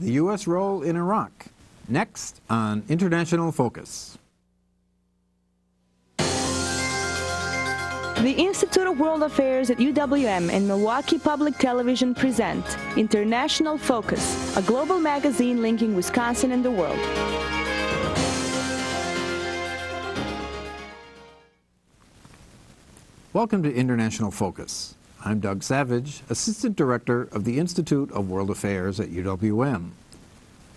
the U.S. role in Iraq, next on International Focus. The Institute of World Affairs at UWM and Milwaukee Public Television present International Focus, a global magazine linking Wisconsin and the world. Welcome to International Focus. I'm Doug Savage, Assistant Director of the Institute of World Affairs at UWM.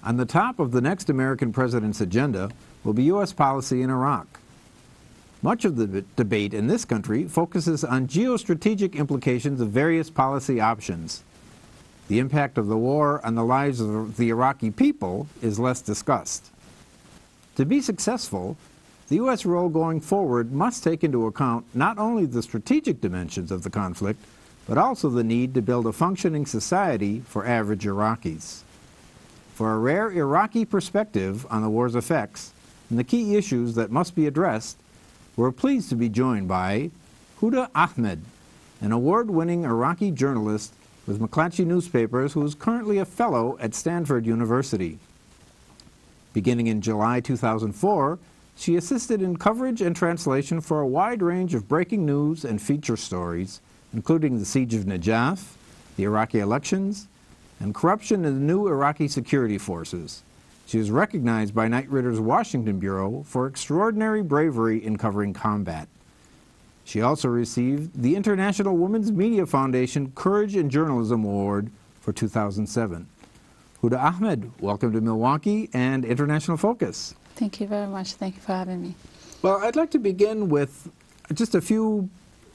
On the top of the next American president's agenda will be U.S. policy in Iraq. Much of the debate in this country focuses on geostrategic implications of various policy options. The impact of the war on the lives of the Iraqi people is less discussed. To be successful, the U.S. role going forward must take into account not only the strategic dimensions of the conflict, but also the need to build a functioning society for average Iraqis. For a rare Iraqi perspective on the war's effects and the key issues that must be addressed, we're pleased to be joined by Huda Ahmed, an award-winning Iraqi journalist with McClatchy Newspapers who is currently a fellow at Stanford University. Beginning in July 2004, she assisted in coverage and translation for a wide range of breaking news and feature stories, including the Siege of Najaf, the Iraqi elections, and corruption in the new Iraqi security forces. She is recognized by Knight Ridder's Washington Bureau for extraordinary bravery in covering combat. She also received the International Women's Media Foundation Courage in Journalism Award for 2007. Huda Ahmed, welcome to Milwaukee and International Focus. Thank you very much. Thank you for having me. Well, I'd like to begin with just a few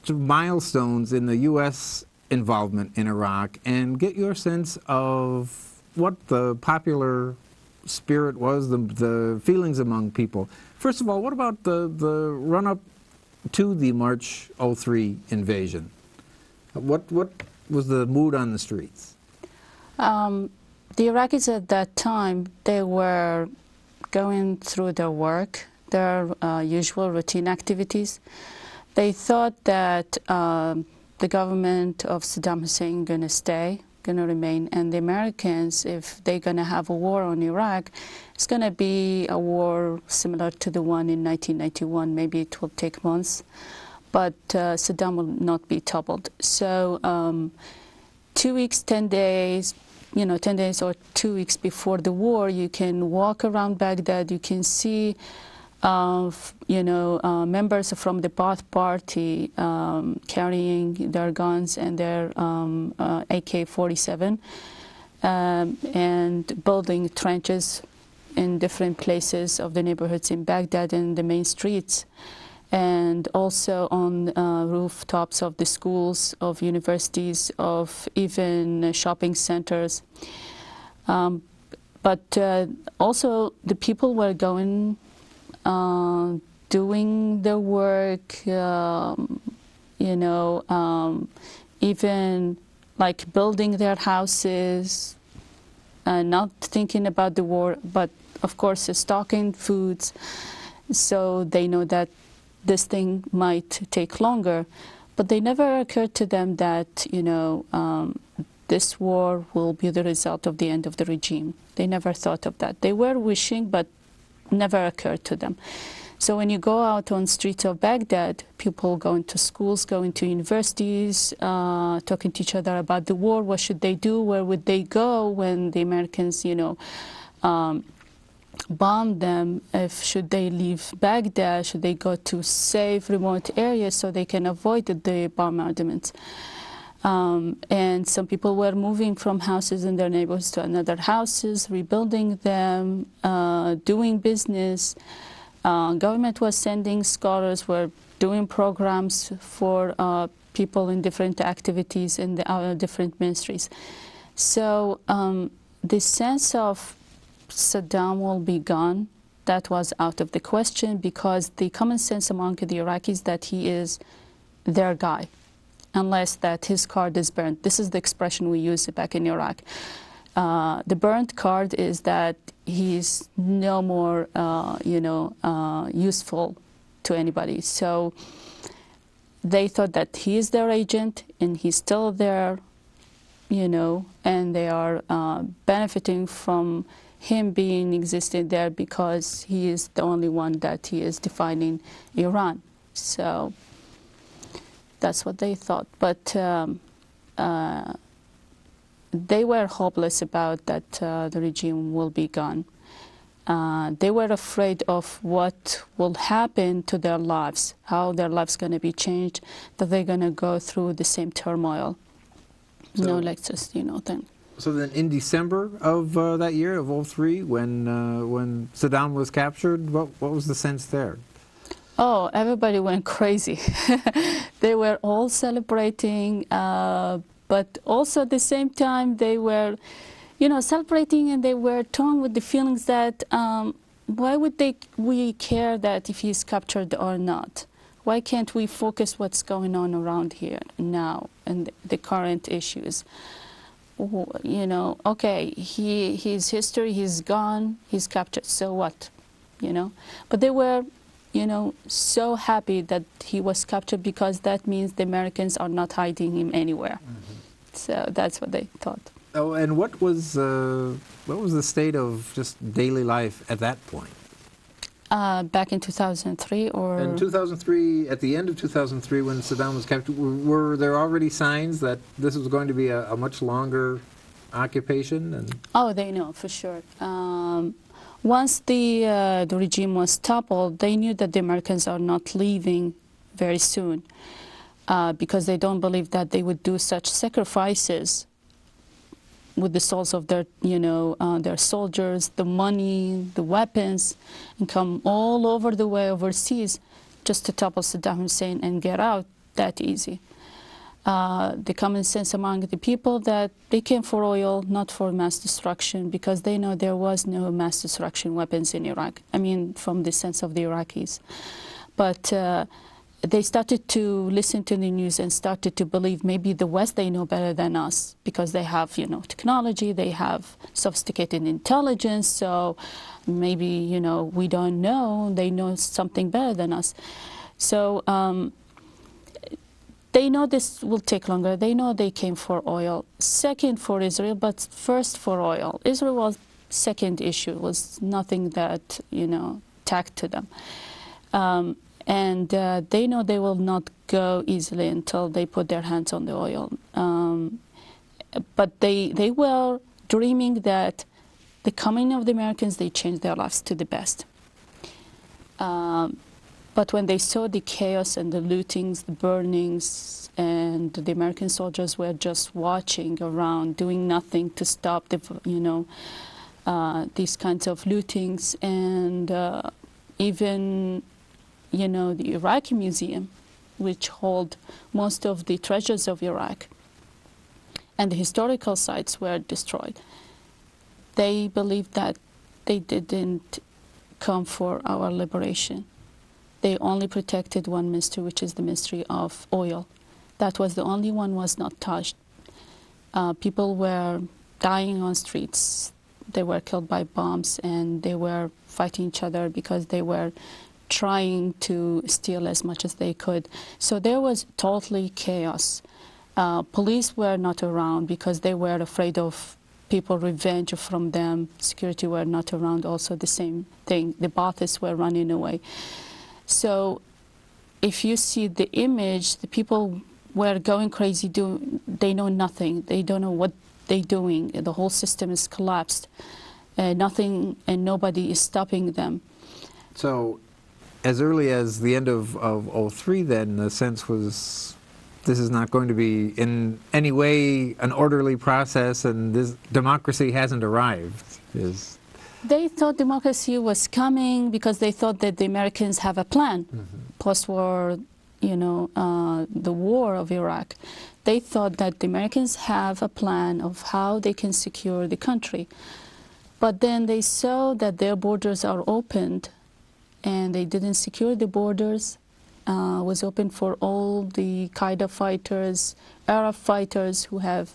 milestones in the U.S. involvement in Iraq and get your sense of what the popular spirit was, the feelings among people. First of all, what about the run-up to the March '03 invasion? What was the mood on the streets? The Iraqis at that time, they were going through their work, their usual routine activities. They thought that the government of Saddam Hussein going to stay, going to remain, and the Americans, if they're going to have a war on Iraq, it's going to be a war similar to the one in 1991. Maybe it will take months, but Saddam will not be toppled. So 2 weeks, 10 days, 10 days or 2 weeks before the war, you can walk around Baghdad, you can see members from the Ba'ath Party carrying their guns and their AK-47 and building trenches in different places of the neighborhoods in Baghdad and the main streets, and also on rooftops of the schools, of universities, of even shopping centers. But also the people were going, doing their work, even like building their houses, not thinking about the war, but of course stocking foods, so they know that this thing might take longer. But they never occurred to them that, this war will be the result of the end of the regime. They never thought of that. They were wishing, but never occurred to them. So when you go out on streets of Baghdad, people going to schools, going to universities, talking to each other about the war, what should they do, where would they go when the Americans, bomb them, should they leave Baghdad, should they go to safe, remote areas so they can avoid the bombardments. And some people were moving from houses in their neighborhoods to another houses, rebuilding them, doing business. Government was sending scholars, were doing programs for people in different activities in the different ministries. So the sense of Saddam will be gone, that was out of the question, because the common sense among the Iraqis that he is their guy, unless that his card is burnt. This is the expression we use back in Iraq. The burnt card is that he's no more, useful to anybody. So they thought that he is their agent and he's still there you know, and they are benefiting from him being existing there because he is the only one that he is defining Iran. So that's what they thought. But they were hopeless about that the regime will be gone. They were afraid of what will happen to their lives, how their lives going to be changed, that they're going to go through the same turmoil. So, no, like just, you know, then. So then in December of that year, of '03, when Saddam was captured, what was the sense there? Oh, everybody went crazy. They were all celebrating, but also at the same time they were, you know, celebrating, and they were torn with the feelings that why would we care that if he's captured or not? Why can't we focus what's going on around here now and the current issues? You know, okay, his history, he's gone, he's captured, so what? You know, but they were, you know, so happy that he was captured because that means the Americans are not hiding him anywhere. Mm-hmm. So that's what they thought. Oh, and what was the state of just daily life at that point? Back in 2003, or in 2003, at the end of 2003, when Saddam was captured, were there already signs that this was going to be a much longer occupation? And oh, they know for sure. Once the regime was toppled, they knew that the Americans are not leaving very soon because they don't believe that they would do such sacrifices with the souls of their, you know, their soldiers, the money, the weapons, and come all over the way overseas just to topple Saddam Hussein and get out that easy. The common sense among the people that they came for oil, not for mass destruction, because they know there was no mass destruction weapons in Iraq. I mean, from the sense of the Iraqis. But they started to listen to the news and started to believe maybe the West, they know better than us because they have, you know, technology, they have sophisticated intelligence, so maybe, you know, we don't know, they know something better than us. So they know this will take longer. They know they came for oil. Second for Israel, but first for oil. Israel was second issue, was nothing that, you know, tacked to them. And they know they will not go easily until they put their hands on the oil. But they were dreaming that the coming of the Americans, they changed their lives to the best. But when they saw the chaos and the lootings, the burnings, and the American soldiers were just watching around, doing nothing to stop the, you know, these kinds of lootings, and even, you know, the Iraqi Museum, which hold most of the treasures of Iraq, and the historical sites were destroyed. They believed that they didn't come for our liberation. They only protected one mystery, which is the mystery of oil. That was the only one was not touched. People were dying on streets. They were killed by bombs, and they were fighting each other because they were trying to steal as much as they could. So there was totally chaos. Police were not around because they were afraid of people revenge from them. Security were not around, also the same thing. The Baathists were running away. So if you see the image, the people were going crazy. They know nothing. They don't know what they're doing. The whole system is collapsed. Nothing and nobody is stopping them. So as early as the end of '03, then, the sense was this is not going to be in any way an orderly process, and this democracy hasn't arrived. They thought democracy was coming because they thought that the Americans have a plan, post-war, you know, the war of Iraq. They thought that the Americans have a plan of how they can secure the country. But then they saw that their borders are opened, and they didn't secure the borders. Was open for all the Qaeda fighters, Arab fighters who have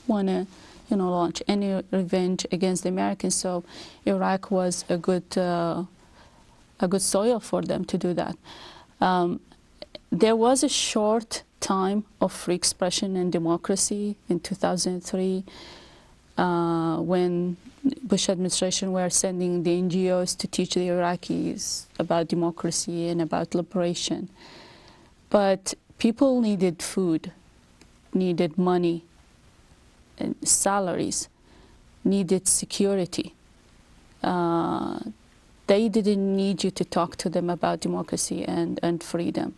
want to, you know, launch any revenge against the Americans. So Iraq was a good soil for them to do that. There was a short time of free expression and democracy in 2003, when Bush administration were sending the NGOs to teach the Iraqis about democracy and about liberation. But people needed food, needed money, and salaries, needed security. They didn't need you to talk to them about democracy and freedom.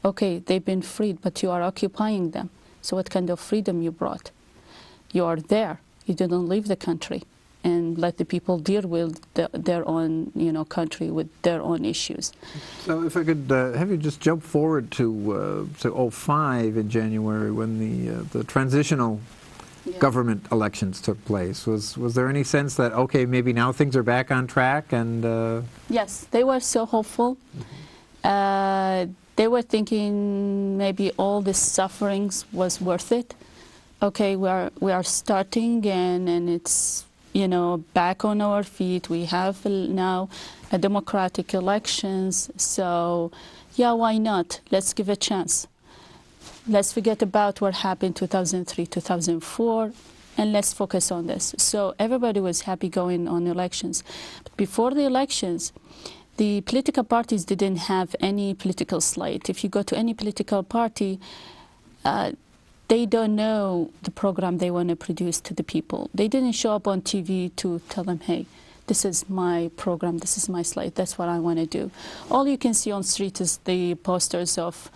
Okay, they've been freed, but you are occupying them. So what kind of freedom you brought? You are there. You didn't leave the country and let the people deal with their own, country with their own issues. So if I could have you just jump forward to 2005 in January when the transitional government elections took place. Was there any sense that, okay, maybe now things are back on track? And Yes, they were so hopeful. They were thinking maybe all this sufferings was worth it. Okay, we are starting and it's, back on our feet. We have now a democratic elections. So yeah, why not? Let's give a chance. Let's forget about what happened 2003, 2004, and let's focus on this. So everybody was happy going on elections. But before the elections, the political parties didn't have any political slate. If you go to any political party, they don't know the program they want to produce to the people. They didn't show up on TV to tell them, hey, this is my program, this is my slate, that's what I want to do. All you can see on street is the posters of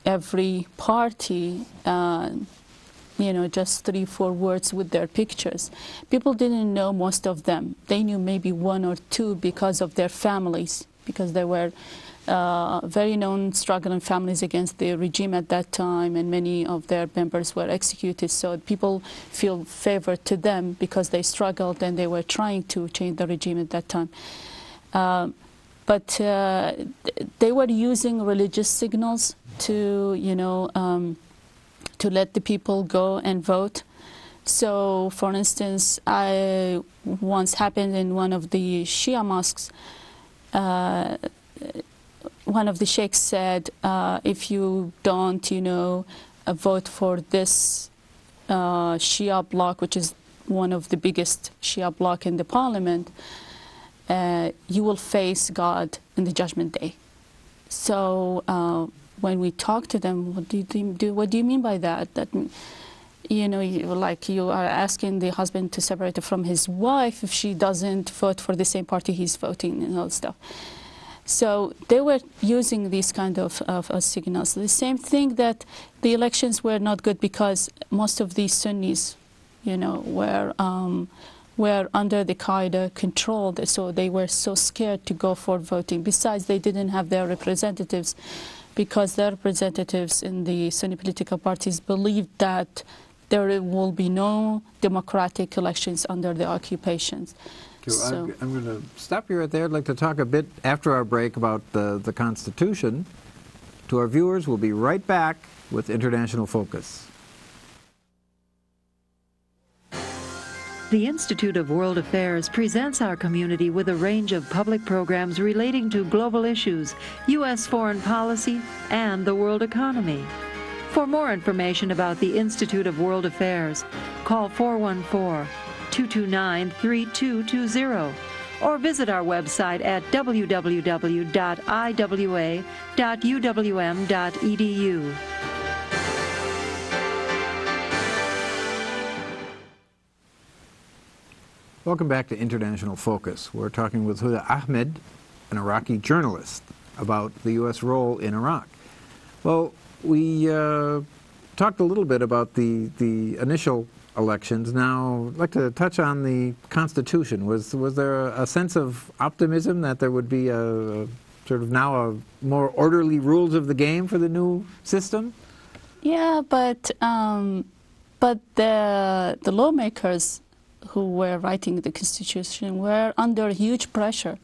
every party, just 3-4 words with their pictures. People didn't know most of them. They knew maybe 1 or 2 because of their families, because they were very known struggling families against the regime at that time, and many of their members were executed. So people feel favored to them because they struggled and they were trying to change the regime at that time. But they were using religious signals to, to let the people go and vote. So, for instance, I once happened in one of the Shia mosques. One of the sheikhs said, if you don't, vote for this Shia bloc, which is one of the biggest Shia bloc in the parliament, you will face God in the judgment day. So when we talk to them, what do you mean by that? That, you are asking the husband to separate from his wife if she doesn't vote for the same party he's voting and all stuff. So they were using these kind of signals. The same thing that the elections were not good because most of these Sunnis, were under the Qaeda control, so they were so scared to go for voting. Besides, they didn't have their representatives because their representatives in the Sunni political parties believed that there will be no democratic elections under the occupations. So I'm going to stop you right there. I'd like to talk a bit after our break about the Constitution. To our viewers, we'll be right back with International Focus. The Institute of World Affairs presents our community with a range of public programs relating to global issues, U.S. foreign policy, and the world economy. For more information about the Institute of World Affairs, call 414-229-3220 or visit our website at www.iwa.uwm.edu. Welcome back to International Focus. We're talking with Huda Ahmed, an Iraqi journalist, about the U.S. role in Iraq. Well, we talked a little bit about the initial elections. Now, I'd like to touch on the Constitution. Was there a sense of optimism that there would be a sort of now a more orderly rules of the game for the new system? Yeah, but the lawmakers who were writing the Constitution were under huge pressure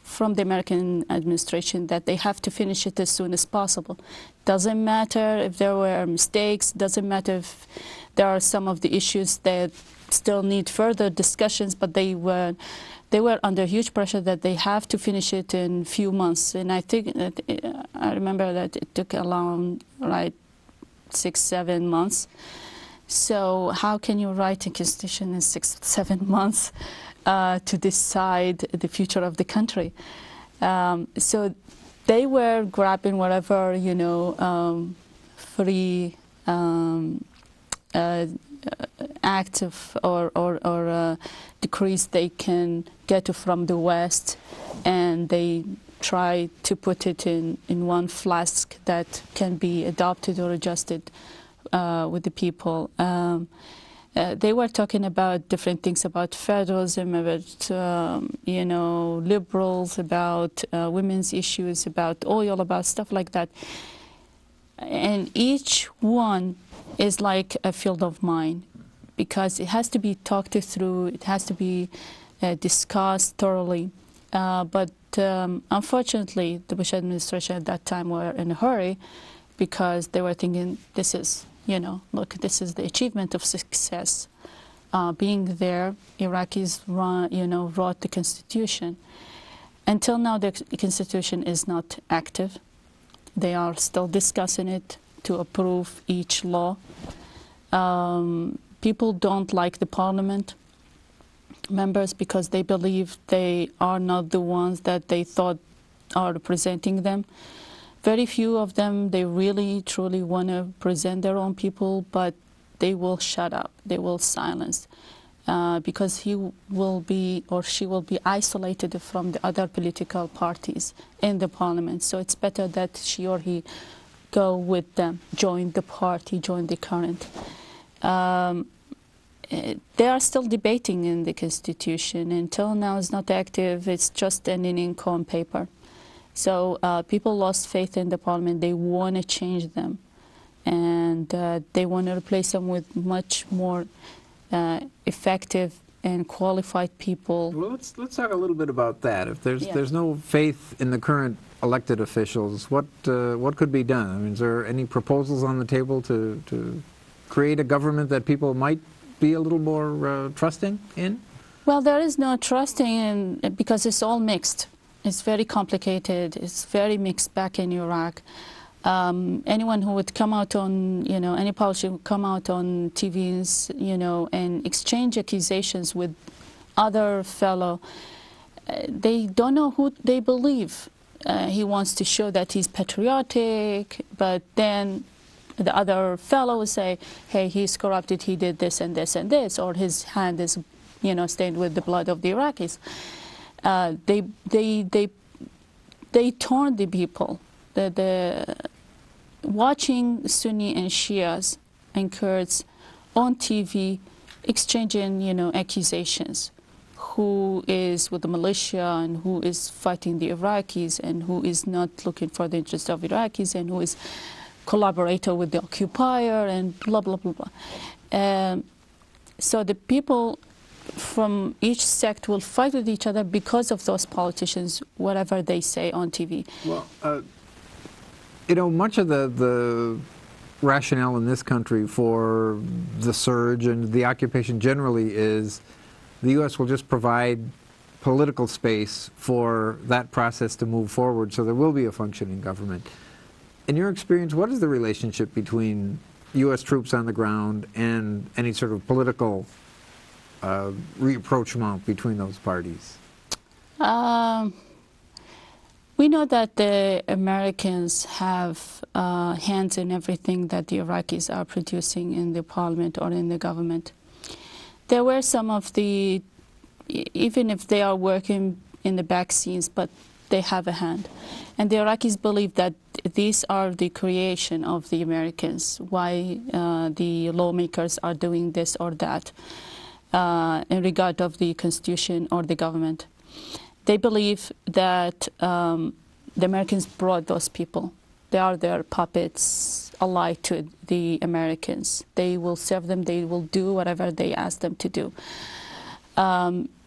from the American administration that they have to finish it as soon as possible. Doesn't matter if there were mistakes, doesn't matter if there are some of the issues that still need further discussions, but they were under huge pressure that they have to finish it in a few months. And I think that I remember that it took around 6, 7 months. So how can you write a constitution in 6, 7 months to decide the future of the country? So they were grabbing whatever, you know, free acts of or decrees they can get from the West, and they try to put it in one flask that can be adopted or adjusted with the people. They were talking about different things, about federalism, about you know, liberals, about women's issues, about oil, about stuff like that. And each one is like a field of mine, because it has to be talked through, it has to be discussed thoroughly. But unfortunately, the Bush administration at that time were in a hurry, because they were thinking, this is, you know, look, this is the achievement of success. Being there, Iraqis wrote the Constitution. Until now, the Constitution is not active. They are still discussing it to approve each law. People don't like the parliament members because they believe they are not the ones that they thought are representing them. Very few of them, they really, truly want to present their own people, but they will shut up, they will silence, because he will be, or she will be isolated from the other political parties in the parliament. So it's better that she or he go with them, join the party, join the current. They are still debating in the Constitution. Until now, it's not active, it's just an ink on paper. So people lost faith in the parliament. They want to change them, and they want to replace them with much more effective and qualified people. Well, let's talk a little bit about that. If there's no faith in the current elected officials, what could be done? I mean, is there any proposals on the table to create a government that people might be a little more trusting in? Well, there is no trusting in, because it's all mixed. It's very complicated. It's very mixed back in Iraq. Anyone who would come out on, you know, any politician would come out on TVs, you know, and exchange accusations with other fellow, they don't know who they believe. He wants to show that he's patriotic, but then the other fellow will say, hey, he's corrupted, he did this and this and this, or his hand is, you know, stained with the blood of the Iraqis. They torn the people. Watching Sunni and Shias and Kurds on TV exchanging, you know, accusations. Who is with the militia and who is fighting the Iraqis and who is not looking for the interest of Iraqis and who is collaborator with the occupier and blah, blah, blah, blah. So the people from each sect will fight with each other because of those politicians, whatever they say on TV. Well, you know, much of the rationale in this country for the surge and the occupation generally is the U.S. will just provide political space for that process to move forward, so there will be a functioning government. In your experience, what is the relationship between U.S. troops on the ground and any sort of political rapprochement between those parties? We know that the Americans have hands in everything that the Iraqis are producing in the parliament or in the government. There were some of the, even if they are working in the back scenes, but they have a hand. And the Iraqis believe that these are the creation of the Americans, why the lawmakers are doing this or that in regard of the constitution or the government. They believe that the Americans brought those people. They are their puppets allied to the Americans. They will serve them, they will do whatever they ask them to do.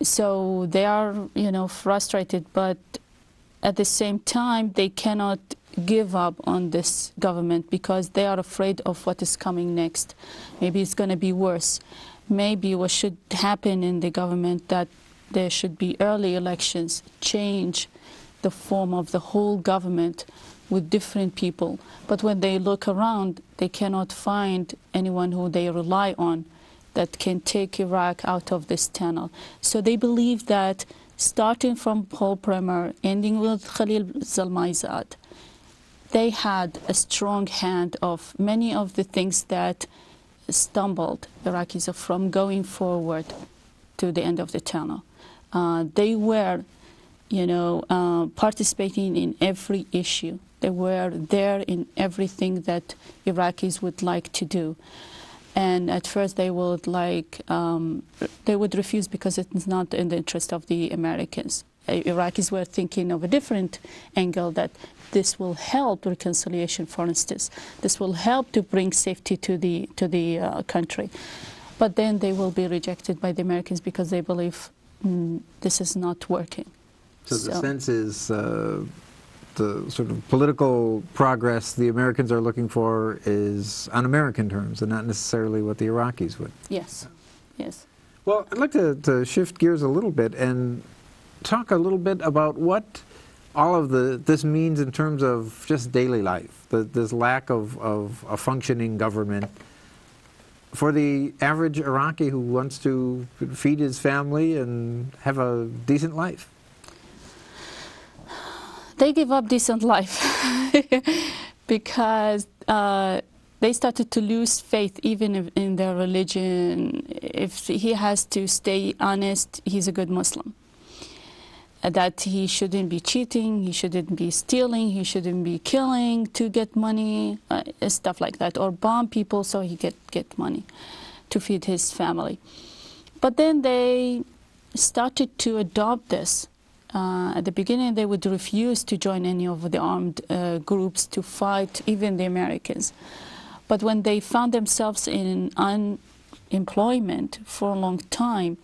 So they are, you know, frustrated, but at the same time, they cannot give up on this government because they are afraid of what is coming next. Maybe it's going to be worse. Maybe what should happen in the government, that there should be early elections, change the form of the whole government with different people. But when they look around, they cannot find anyone who they rely on that can take Iraq out of this tunnel. So they believe that starting from Paul Bremer, ending with Khalil Zalmaizad, they had a strong hand of many of the things that stumbled Iraqis from going forward to the end of the tunnel. They were, participating in every issue. They were there in everything that Iraqis would like to do. And at first they would refuse because it's not in the interest of the Americans. Iraqis were thinking of a different angle, that this will help reconciliation, for instance. This will help to bring safety to the country. But then they will be rejected by the Americans because they believe this is not working. So the sense is the sort of political progress the Americans are looking for is on American terms and not necessarily what the Iraqis would. Yes, yes. Well, I'd like to shift gears a little bit and talk a little bit about what all of this means in terms of just daily life, this lack of a functioning government. For the average Iraqi who wants to feed his family and have a decent life. They give up decent life because they started to lose faith even in their religion. If he has to stay honest, he's a good Muslim. That he shouldn't be cheating, he shouldn't be stealing, he shouldn't be killing to get money, stuff like that, or bomb people so he get money to feed his family. But then they started to adopt this. At the beginning, they would refuse to join any of the armed groups to fight even the Americans. But when they found themselves in unemployment for a long time,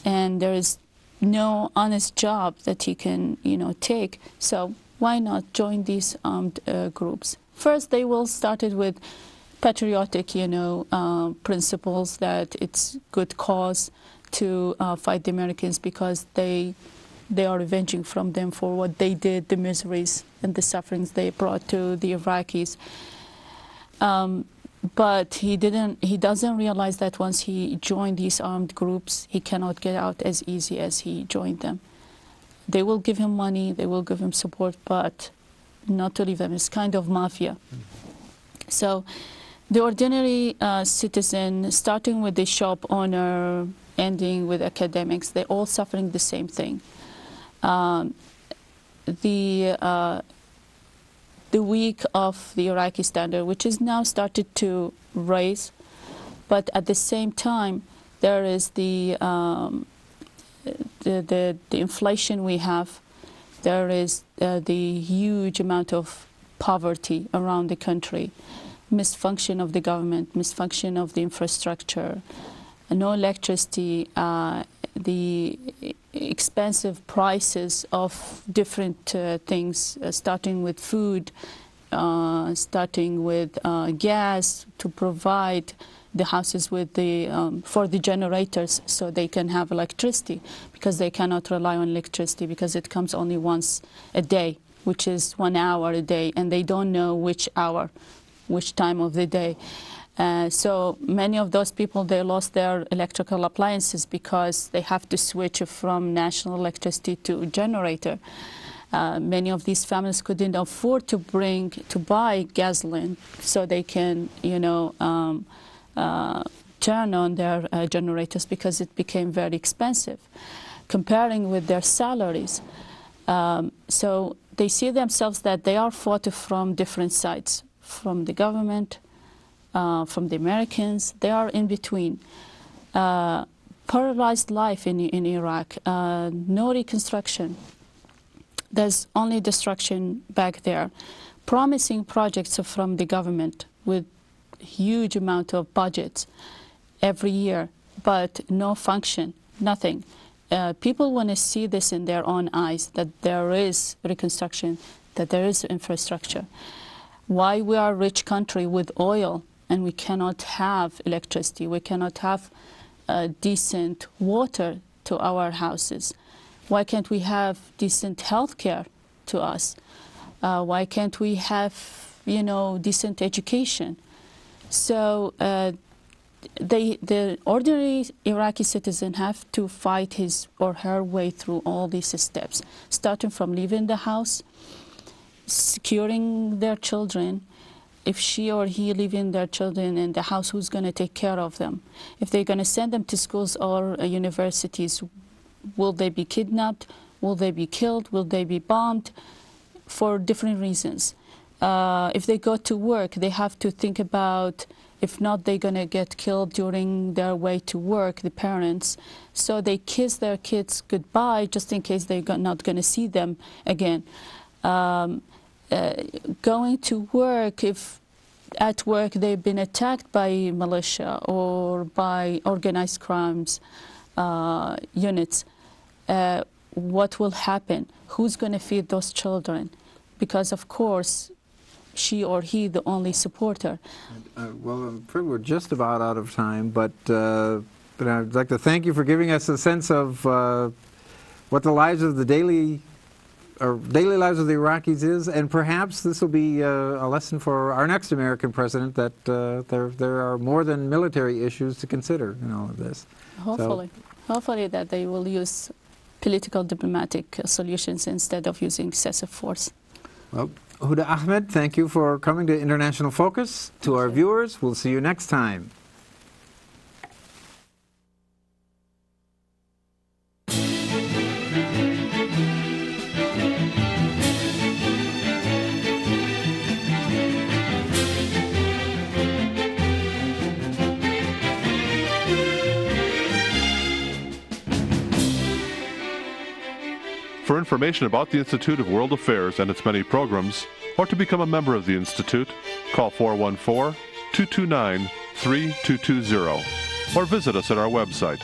and there is no honest job that he can, take, so why not join these armed groups? First, they will start it with patriotic, principles, that it's good cause to fight the Americans because they are avenging from them for what they did, the miseries and the sufferings they brought to the Iraqis. But he doesn't realize that once he joined these armed groups, he cannot get out as easy as he joined them. They will give him money, they will give him support, but not to leave them. It's kind of mafia. So the ordinary citizen, starting with the shop owner, ending with academics, they're all suffering the same thing. The weak of the Iraqi standard, which is now started to raise, but at the same time, there is the inflation we have. There is the huge amount of poverty around the country, misfunction of the government, misfunction of the infrastructure, no electricity, the expensive prices of different things, starting with food, starting with gas to provide the houses with for the generators so they can have electricity, because they cannot rely on electricity because it comes only once a day, which is 1 hour a day, and they don't know which hour, which time of the day. So many of those people, they lost their electrical appliances because they have to switch from national electricity to generator. Many of these families couldn't afford to buy gasoline so they can, turn on their generators, because it became very expensive, comparing with their salaries. So they see themselves that they are fought from different sides, from the government, from the Americans. They are in between. Paralyzed life in Iraq, no reconstruction. There's only destruction back there. Promising projects from the government with huge amount of budgets every year, but no function, nothing. People want to see this in their own eyes, that there is reconstruction, that there is infrastructure. Why we are a rich country with oil and we cannot have electricity, we cannot have decent water to our houses? Why can't we have decent health care to us? Why can't we have, you know, decent education? So the ordinary Iraqi citizen have to fight his or her way through all these steps, starting from leaving the house, securing their children. If she or he leaving their children in the house, who's going to take care of them? If they're going to send them to schools or universities, will they be kidnapped? Will they be killed? Will they be bombed? For different reasons. If they go to work, they have to think about, if not, they're going to get killed during their way to work, the parents. So they kiss their kids goodbye just in case they're not going to see them again. Going to work, if at work they've been attacked by militia or by organized crimes units, what will happen? Who's going to feed those children? Because, of course, she or he the only supporter. Well, I'm afraid we're just about out of time, but I'd like to thank you for giving us a sense of what the lives of the daily lives of the Iraqis is, and perhaps this will be a lesson for our next American president that there are more than military issues to consider in all of this. Hopefully. Hopefully that they will use political diplomatic solutions instead of using excessive force. Well, Huda Ahmed, thank you for coming to International Focus. To our viewers, we'll see you next time. For information about the Institute of World Affairs and its many programs, or to become a member of the Institute, call 414-229-3220 or visit us at our website,